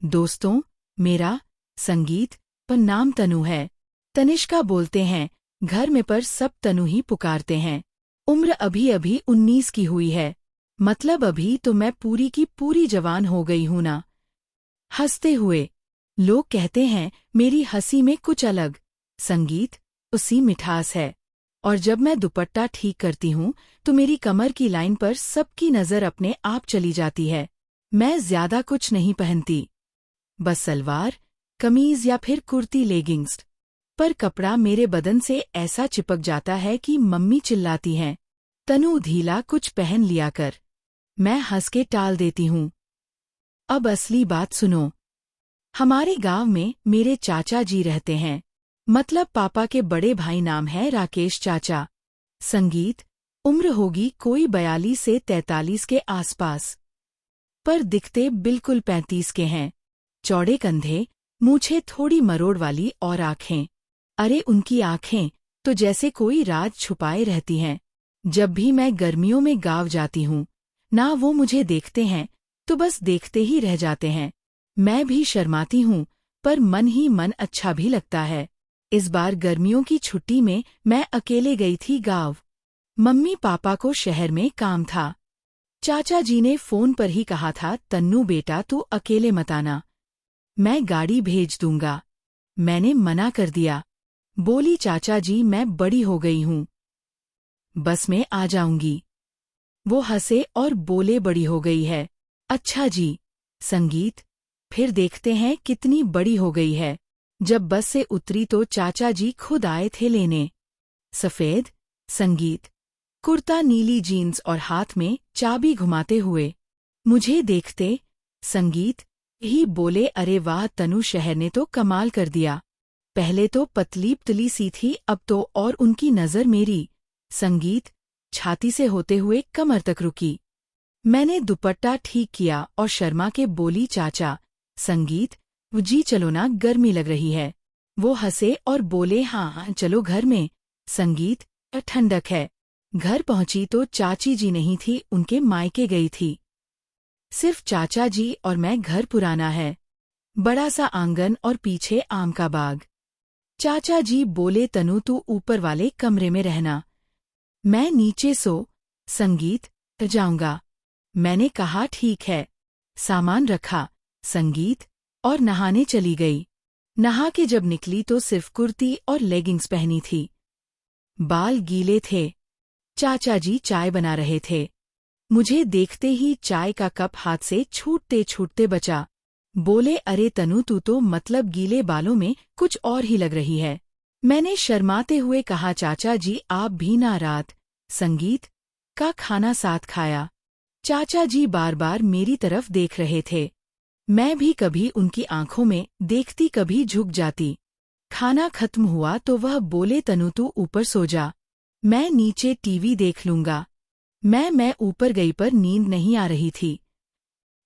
दोस्तों, मेरा संगीत पर नाम तनु है। तनिष्का बोलते हैं, घर में पर सब तनु ही पुकारते हैं। उम्र अभी अभी 19 की हुई है, मतलब अभी तो मैं पूरी की पूरी जवान हो गई हूं ना। हंसते हुए लोग कहते हैं मेरी हंसी में कुछ अलग संगीत उसी मिठास है। और जब मैं दुपट्टा ठीक करती हूँ तो मेरी कमर की लाइन पर सबकी नज़र अपने आप चली जाती है। मैं ज्यादा कुछ नहीं पहनती, बस सलवार कमीज या फिर कुर्ती लेगिंग्स, पर कपड़ा मेरे बदन से ऐसा चिपक जाता है कि मम्मी चिल्लाती हैं, तनु ढीला कुछ पहन लिया कर। मैं हंस के टाल देती हूँ। अब असली बात सुनो। हमारे गांव में मेरे चाचा जी रहते हैं, मतलब पापा के बड़े भाई, नाम है राकेश चाचा। संगीत उम्र होगी कोई 42 से 43 के आसपास, पर दिखते बिल्कुल 35 के हैं। चौड़े कंधे, मूछें थोड़ी मरोड़ वाली और आंखें, अरे उनकी आंखें तो जैसे कोई राज छुपाए रहती हैं। जब भी मैं गर्मियों में गांव जाती हूँ ना, वो मुझे देखते हैं तो बस देखते ही रह जाते हैं। मैं भी शर्माती हूँ, पर मन ही मन अच्छा भी लगता है। इस बार गर्मियों की छुट्टी में मैं अकेले गई थी गांव। मम्मी पापा को शहर में काम था। चाचा जी ने फोन पर ही कहा था, तन्नू बेटा तू अकेले मत आना, मैं गाड़ी भेज दूंगा। मैंने मना कर दिया, बोली चाचा जी मैं बड़ी हो गई हूँ, बस में आ जाऊंगी। वो हंसे और बोले बड़ी हो गई है? अच्छा जी। संगीत फिर देखते हैं कितनी बड़ी हो गई है। जब बस से उतरी तो चाचा जी खुद आए थे लेने। सफेद संगीत कुर्ता, नीली जीन्स और हाथ में चाबी घुमाते हुए मुझे देखते संगीत ही बोले, अरे वाह तनु, शहर ने तो कमाल कर दिया। पहले तो पतली पतली सी थी, अब तो और उनकी नज़र मेरी संगीत छाती से होते हुए कमर तक रुकी। मैंने दुपट्टा ठीक किया और शर्मा के बोली, चाचा संगीत जी चलो ना, गर्मी लग रही है। वो हंसे और बोले, हाँ चलो घर में, संगीत ठंडक है। घर पहुंची तो चाची जी नहीं थी, उनके मायके गई थी। सिर्फ चाचा जी और मैं। घर पुराना है, बड़ा सा आंगन और पीछे आम का बाग। चाचा जी बोले, तनु तू ऊपर वाले कमरे में रहना, मैं नीचे संगीत जाऊंगा। मैंने कहा ठीक है। सामान रखा संगीत और नहाने चली गई। नहा के जब निकली तो सिर्फ कुर्ती और लेगिंग्स पहनी थी। बाल गीले थे। चाचा जी चाय बना रहे थे। मुझे देखते ही चाय का कप हाथ से छूटते छूटते बचा। बोले, अरे तनु तू तो मतलब गीले बालों में कुछ और ही लग रही है। मैंने शर्माते हुए कहा, चाचा जी आप भी ना रात संगीत का खाना साथ खाया। चाचा जी बार बार मेरी तरफ देख रहे थे। मैं भी कभी उनकी आंखों में देखती, कभी झुक जाती। खाना खत्म हुआ तो वह बोले, तनु तू ऊपर सो जा, मैं नीचे टीवी देख लूंगा। मैं ऊपर गई पर नींद नहीं आ रही थी।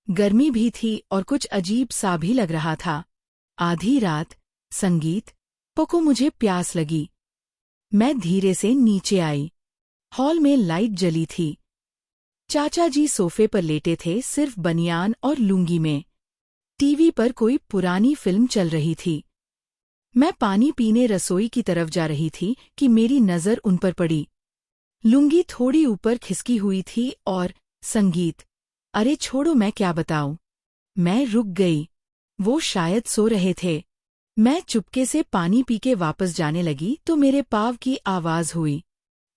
गर्मी भी थी और कुछ अजीब सा भी लग रहा था। आधी रात संगीत को मुझे प्यास लगी। मैं धीरे से नीचे आई। हॉल में लाइट जली थी। चाचा जी सोफे पर लेटे थे, सिर्फ बनियान और लुंगी में। टीवी पर कोई पुरानी फिल्म चल रही थी। मैं पानी पीने रसोई की तरफ जा रही थी कि मेरी नज़र उन पर पड़ी। लुंगी थोड़ी ऊपर खिसकी हुई थी और संगीत, अरे छोड़ो मैं क्या बताऊं। मैं रुक गई। वो शायद सो रहे थे। मैं चुपके से पानी पी के वापस जाने लगी तो मेरे पाँव की आवाज़ हुई।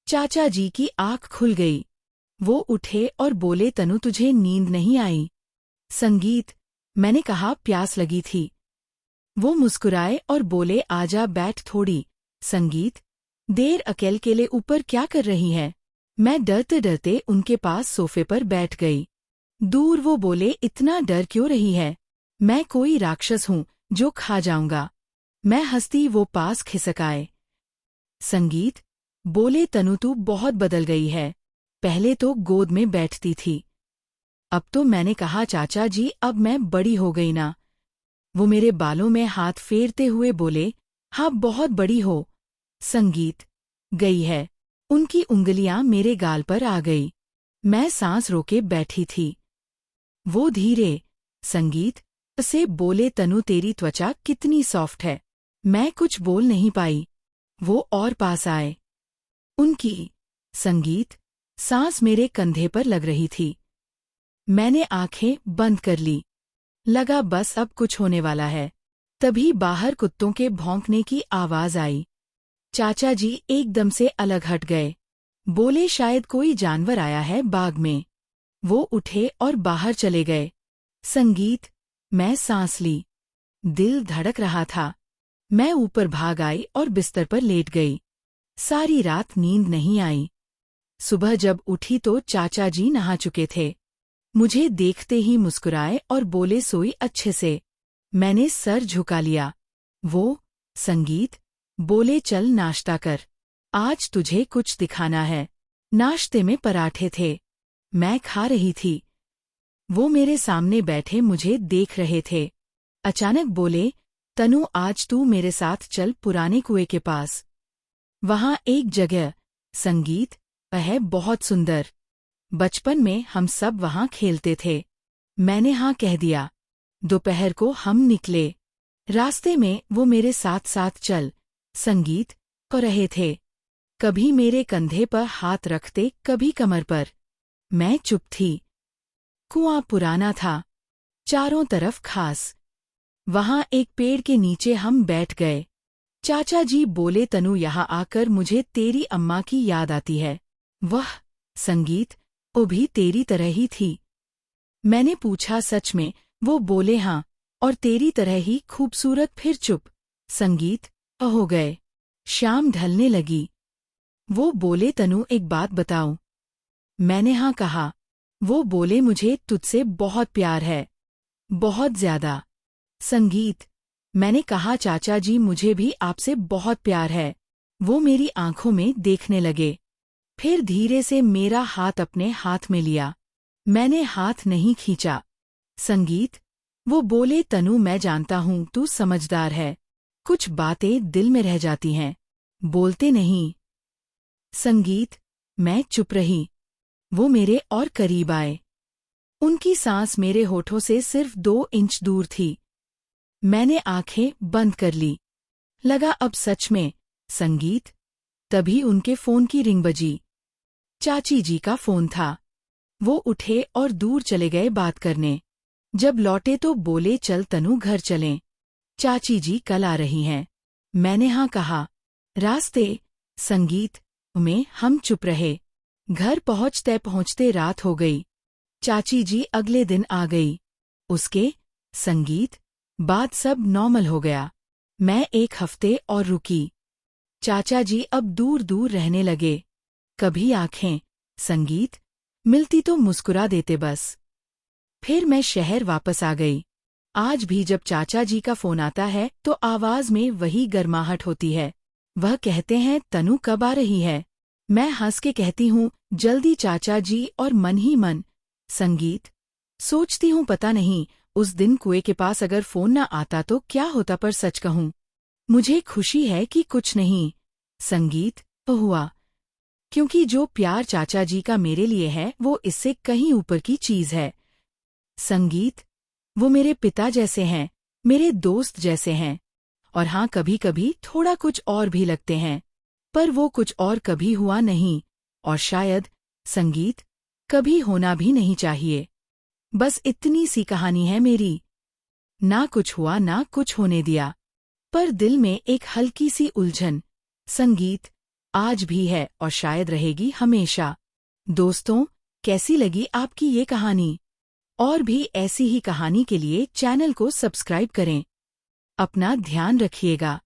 चाचा जी की आँख खुल गई। वो उठे और बोले, तनु तुझे नींद नहीं आई? संगीत मैंने कहा, प्यास लगी थी। वो मुस्कुराए और बोले, आजा बैठ थोड़ी। संगीत देर अकेले ऊपर क्या कर रही है? मैं डरते डरते उनके पास सोफे पर बैठ गई। दूर वो बोले, इतना डर क्यों रही है? मैं कोई राक्षस हूँ जो खा जाऊंगा? मैं हंसती, वो पास खिसक आए। संगीत बोले, तनु तू बहुत बदल गई है, पहले तो गोद में बैठती थी, अब तो। मैंने कहा, चाचा जी अब मैं बड़ी हो गई ना। वो मेरे बालों में हाथ फेरते हुए बोले, हाँ बहुत बड़ी हो। संगीत गई है। उनकी उंगलियां मेरे गाल पर आ गई। मैं सांस रोके बैठी थी। वो धीरे संगीत से बोले तनु तेरी त्वचा कितनी सॉफ्ट है। मैं कुछ बोल नहीं पाई। वो और पास आए। उनकी संगीत सांस मेरे कंधे पर लग रही थी। मैंने आंखें बंद कर ली। लगा बस अब कुछ होने वाला है। तभी बाहर कुत्तों के भौंकने की आवाज आई। चाचा जी एकदम से अलग हट गए। बोले शायद कोई जानवर आया है बाग में। वो उठे और बाहर चले गए। संगीत, मैं सांस ली। दिल धड़क रहा था। मैं ऊपर भाग आई और बिस्तर पर लेट गई। सारी रात नींद नहीं आई। सुबह जब उठी तो चाचा जी नहा चुके थे। मुझे देखते ही मुस्कुराए और बोले सोई अच्छे से। मैंने सर झुका लिया। वो संगीत बोले चल नाश्ता कर, आज तुझे कुछ दिखाना है। नाश्ते में पराठे थे। मैं खा रही थी। वो मेरे सामने बैठे मुझे देख रहे थे। अचानक बोले तनु आज तू मेरे साथ चल पुराने कुएं के पास। वहां एक जगह संगीत है बहुत सुंदर। बचपन में हम सब वहां खेलते थे। मैंने हाँ कह दिया। दोपहर को हम निकले। रास्ते में वो मेरे साथ साथ चल संगीत कर रहे थे। कभी मेरे कंधे पर हाथ रखते, कभी कमर पर। मैं चुप थी। कुआं पुराना था, चारों तरफ घास। वहां एक पेड़ के नीचे हम बैठ गए। चाचा जी बोले तनु यहाँ आकर मुझे तेरी अम्मा की याद आती है। वह संगीत वो भी तेरी तरह ही थी। मैंने पूछा सच में? वो बोले हाँ, और तेरी तरह ही खूबसूरत। फिर चुप। संगीत हो गए। शाम ढलने लगी। वो बोले तनु एक बात बताऊं? मैंने हाँ कहा। वो बोले मुझे तुझसे बहुत प्यार है, बहुत ज्यादा। संगीत, मैंने कहा चाचा जी मुझे भी आपसे बहुत प्यार है। वो मेरी आंखों में देखने लगे। फिर धीरे से मेरा हाथ अपने हाथ में लिया। मैंने हाथ नहीं खींचा। संगीत, वो बोले तनु मैं जानता हूं तू समझदार है, कुछ बातें दिल में रह जाती हैं, बोलते नहीं। संगीत, मैं चुप रही। वो मेरे और करीब आए। उनकी सांस मेरे होठों से सिर्फ 2 इंच दूर थी। मैंने आंखें बंद कर ली। लगा अब सच में। संगीत, तभी उनके फोन की रिंग बजी। चाची जी का फोन था। वो उठे और दूर चले गए बात करने। जब लौटे तो बोले चल तनु घर चलें, चाची जी कल आ रही हैं। मैंने हाँ कहा। रास्ते संगीत में हम चुप रहे। घर पहुंचते पहुंचते रात हो गई। चाची जी अगले दिन आ गई। उसके संगीत बाद सब नॉर्मल हो गया। मैं 1 हफ्ते और रुकी। चाचा जी अब दूर दूर रहने लगे। कभी आंखें संगीत मिलती तो मुस्कुरा देते बस। फिर मैं शहर वापस आ गई। आज भी जब चाचा जी का फोन आता है तो आवाज में वही गर्माहट होती है। वह कहते हैं तनु कब आ रही है? मैं हंस के कहती हूँ जल्दी चाचा जी, और मन ही मन संगीत सोचती हूँ पता नहीं उस दिन कुएं के पास अगर फोन न आता तो क्या होता, पर सच कहूँ मुझे खुशी है कि कुछ नहीं संगीत हुआ, क्योंकि जो प्यार चाचा जी का मेरे लिए है वो इससे कहीं ऊपर की चीज है। संगीत, वो मेरे पिता जैसे हैं, मेरे दोस्त जैसे हैं, और हाँ कभी कभी थोड़ा कुछ और भी लगते हैं, पर वो कुछ और कभी हुआ नहीं, और शायद संगीत कभी होना भी नहीं चाहिए। बस इतनी सी कहानी है मेरी। ना कुछ हुआ ना कुछ होने दिया, पर दिल में एक हल्की सी उलझन संगीत आज भी है और शायद रहेगी हमेशा। दोस्तों, कैसी लगी आपकी ये कहानी? और भी ऐसी ही कहानी के लिए चैनल को सब्सक्राइब करें। अपना ध्यान रखिएगा।